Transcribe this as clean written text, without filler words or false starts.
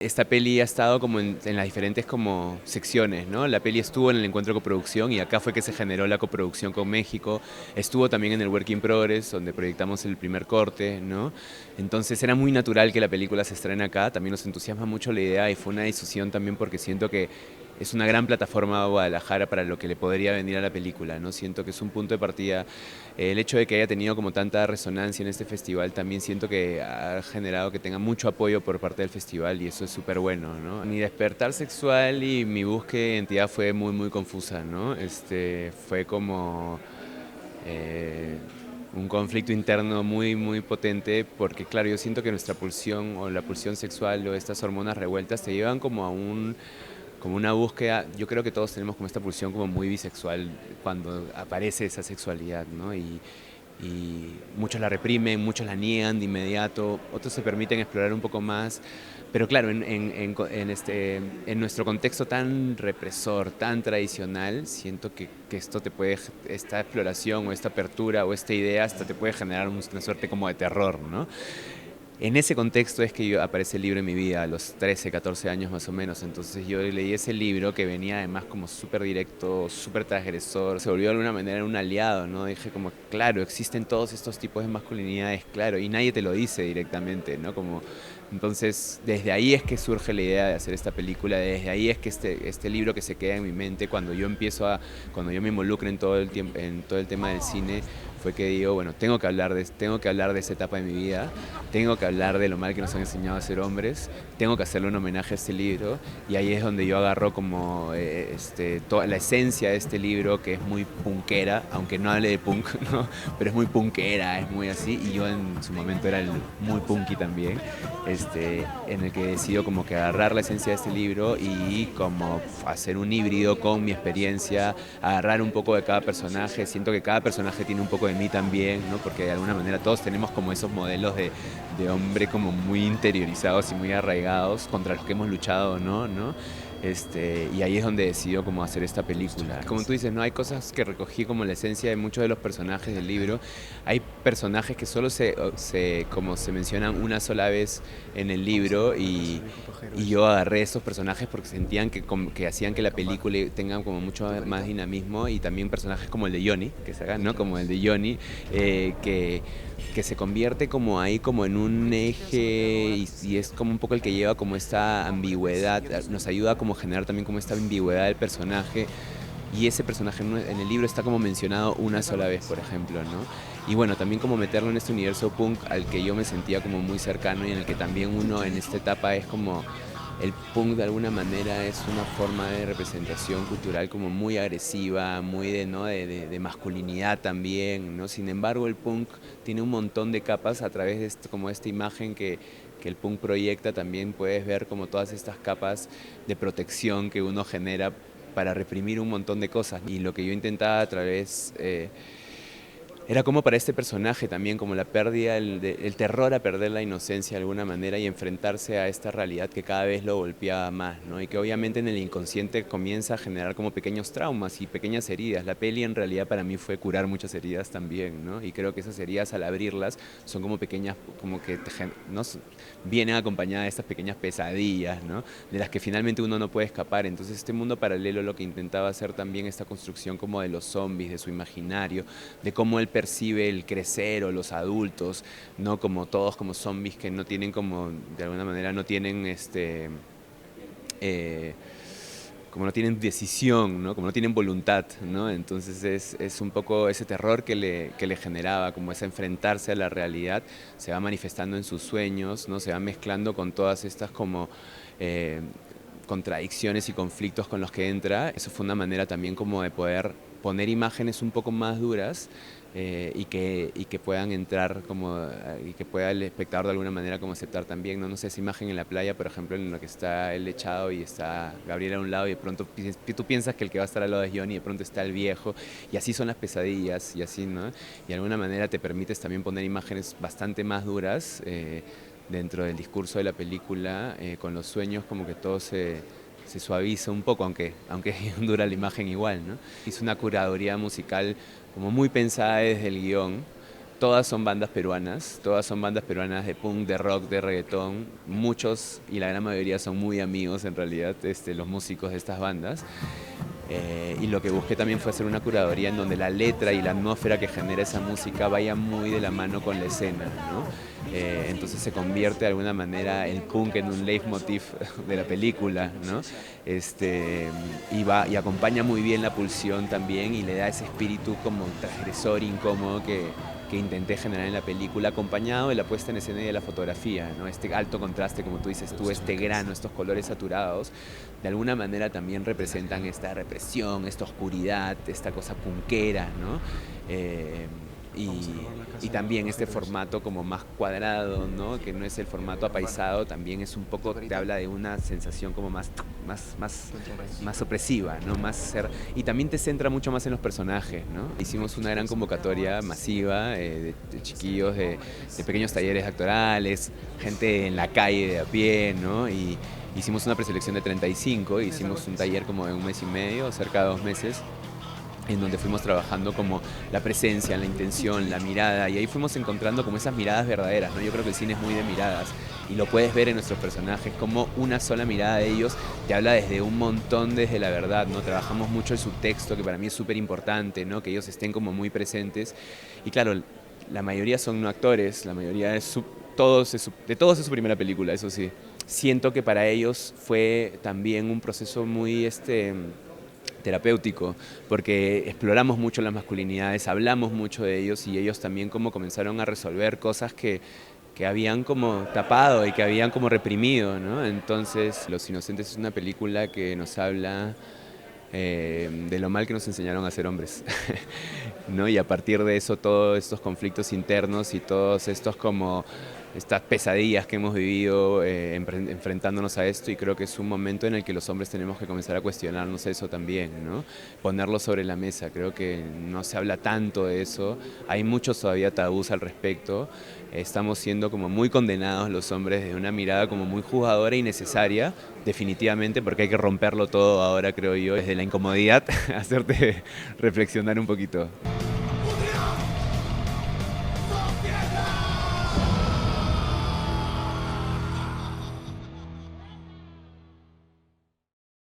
Esta peli ha estado como en las diferentes como secciones, ¿no? La peli estuvo en el encuentro de coproducción y acá fue que se generó la coproducción con México. Estuvo también en el Work in Progress, donde proyectamos el primer corte, ¿no? Entonces era muy natural que la película se estrene acá. También nos entusiasma mucho la idea y fue una decisión también porque siento que es una gran plataforma Guadalajara para lo que le podría venir a la película, ¿no? Siento que es un punto de partida. El hecho de que haya tenido como tanta resonancia en este festival también siento que ha generado que tenga mucho apoyo por parte del festival y eso es súper bueno, ¿no? Mi despertar sexual y mi búsqueda de identidad fue muy confusa, ¿no? Fue como eh, un conflicto interno muy potente porque claro, yo siento que nuestra pulsión o la pulsión sexual o estas hormonas revueltas te llevan como a como una búsqueda. Yo creo que todos tenemos como esta pulsión como muy bisexual cuando aparece esa sexualidad, ¿no? Y muchos la reprimen, muchos la niegan de inmediato, otros se permiten explorar un poco más, pero claro, en nuestro contexto tan represor, tan tradicional, siento que esto te puede, esta exploración o esta apertura o esta idea hasta te puede generar una suerte como de terror, ¿no? En ese contexto es que aparece el libro en mi vida, a los 13, 14 años más o menos. Entonces yo leí ese libro que venía además como súper directo, súper transgresor. Se volvió de alguna manera un aliado, ¿no? Dije como, claro, existen todos estos tipos de masculinidades, claro, y nadie te lo dice directamente, ¿no? Como, entonces, desde ahí es que surge la idea de hacer esta película, desde ahí es que este libro que se queda en mi mente cuando yo me involucro en todo el tiempo, en todo el tema del cine, fue que digo, bueno, tengo que hablar de esa etapa de mi vida, tengo que hablar de lo mal que nos han enseñado a ser hombres, tengo que hacerle un homenaje a este libro y ahí es donde yo agarro como toda la esencia de este libro que es muy punkera, aunque no hable de punk, ¿no? Pero es muy punkera, es muy así y yo en su momento era muy punky también, en el que decido como que agarrar la esencia de este libro y como hacer un híbrido con mi experiencia, agarrar un poco de cada personaje, siento que cada personaje tiene un poco de mí también, ¿no? Porque de alguna manera todos tenemos como esos modelos de hombre como muy interiorizados y muy arraigados contra los que hemos luchado, ¿no? Y ahí es donde decido como hacer esta película. Como tú dices, no hay cosas que recogí como la esencia de muchos de los personajes del libro. Hay personajes que solo como se mencionan una sola vez en el libro y yo agarré esos personajes porque sentían que hacían que la película tenga como mucho más dinamismo y también personajes como el de Johnny, que se haga, ¿no? Como el de Johnny, que se convierte como ahí como en un eje y es como un poco el que lleva como esta ambigüedad, nos ayuda a como generar también como esta ambigüedad del personaje y ese personaje en el libro está como mencionado una sola vez, por ejemplo, ¿no? Y bueno, también como meterlo en este universo punk al que yo me sentía como muy cercano y en el que también uno en esta etapa es como el punk de alguna manera es una forma de representación cultural como muy agresiva, muy ¿no? de masculinidad también, ¿no? Sin embargo, el punk tiene un montón de capas a través de como esta imagen que el punk proyecta, también puedes ver como todas estas capas de protección que uno genera para reprimir un montón de cosas. Y lo que yo intentaba a través era como para este personaje también, como la pérdida, el terror a perder la inocencia de alguna manera y enfrentarse a esta realidad que cada vez lo golpeaba más, ¿no? Y que obviamente en el inconsciente comienza a generar como pequeños traumas y pequeñas heridas. La peli en realidad para mí fue curar muchas heridas también, ¿no? Y creo que esas heridas al abrirlas son como pequeñas, como que ¿no? Vienen acompañadas de estas pequeñas pesadillas, ¿no? De las que finalmente uno no puede escapar. Entonces este mundo paralelo lo que intentaba hacer también esta construcción como de los zombies, de su imaginario, de cómo él percibe el crecer o los adultos, no como todos como zombies que no tienen como, de alguna manera no tienen eh, como no tienen decisión, ¿no? Como no tienen voluntad, ¿no? Entonces es un poco ese terror que le generaba, como ese enfrentarse a la realidad, se va manifestando en sus sueños, ¿no? Se va mezclando con todas estas como eh, contradicciones y conflictos con los que entra. Eso fue una manera también como de poder poner imágenes un poco más duras y que puedan entrar como y que pueda el espectador de alguna manera como aceptar también, ¿no? No sé, esa imagen en la playa, por ejemplo, en la que está el echado y está Gabriel a un lado y de pronto tú piensas que el que va a estar al lado es Johnny y de pronto está el viejo y así son las pesadillas y así, ¿no? Y de alguna manera te permites también poner imágenes bastante más duras dentro del discurso de la película, con los sueños como que todo se suaviza un poco, aunque dura la imagen igual, ¿no? Hizo una curaduría musical como muy pensada desde el guión, todas son bandas peruanas, de punk, de rock, de reggaetón. Muchos y la gran mayoría son muy amigos en realidad, los músicos de estas bandas. Y lo que busqué también fue hacer una curaduría en donde la letra y la atmósfera que genera esa música vaya muy de la mano con la escena, ¿no? Entonces se convierte de alguna manera el punk en un leitmotiv de la película, ¿no? Y acompaña muy bien la pulsión también y le da ese espíritu como transgresor, incómodo que intenté generar en la película, acompañado de la puesta en escena y de la fotografía, ¿no? Este alto contraste, como tú dices tú, este grano, estos colores saturados, de alguna manera también representan esta represión, esta oscuridad, esta cosa punkera, ¿no? Y también este formato como más cuadrado, ¿no? Que no es el formato apaisado, también es un poco, te habla de una sensación como más opresiva, ¿no? Y también te centra mucho más en los personajes, ¿no? Hicimos una gran convocatoria masiva de chiquillos, de pequeños talleres actorales, gente en la calle de a pie, ¿no? Y hicimos una preselección de 35, hicimos un taller como de 1 mes y medio, cerca de 2 meses, en donde fuimos trabajando como la presencia, la intención, la mirada, y ahí fuimos encontrando como esas miradas verdaderas, ¿no? Yo creo que el cine es muy de miradas, y lo puedes ver en nuestros personajes, como una sola mirada de ellos te habla desde un montón, desde la verdad, ¿no? Trabajamos mucho el subtexto, que para mí es súper importante, ¿no? Que ellos estén como muy presentes, y claro, la mayoría son no actores, la mayoría de todos es su primera película, eso sí. Siento que para ellos fue también un proceso muy terapéutico, porque exploramos mucho las masculinidades, hablamos mucho de ellos y ellos también como comenzaron a resolver cosas que habían como tapado y que habían como reprimido, ¿no? Entonces, Los Inocentes es una película que nos habla de lo mal que nos enseñaron a ser hombres, ¿no? Y a partir de eso todos estos conflictos internos y todos estos como estas pesadillas que hemos vivido enfrentándonos a esto, y creo que es un momento en el que los hombres tenemos que comenzar a cuestionarnos eso también, ¿no? Ponerlo sobre la mesa. Creo que no se habla tanto de eso, hay muchos todavía tabús al respecto, estamos siendo como muy condenados los hombres de una mirada como muy juzgadora y necesaria, definitivamente, porque hay que romperlo todo ahora, creo yo, desde la incomodidad hacerte reflexionar un poquito.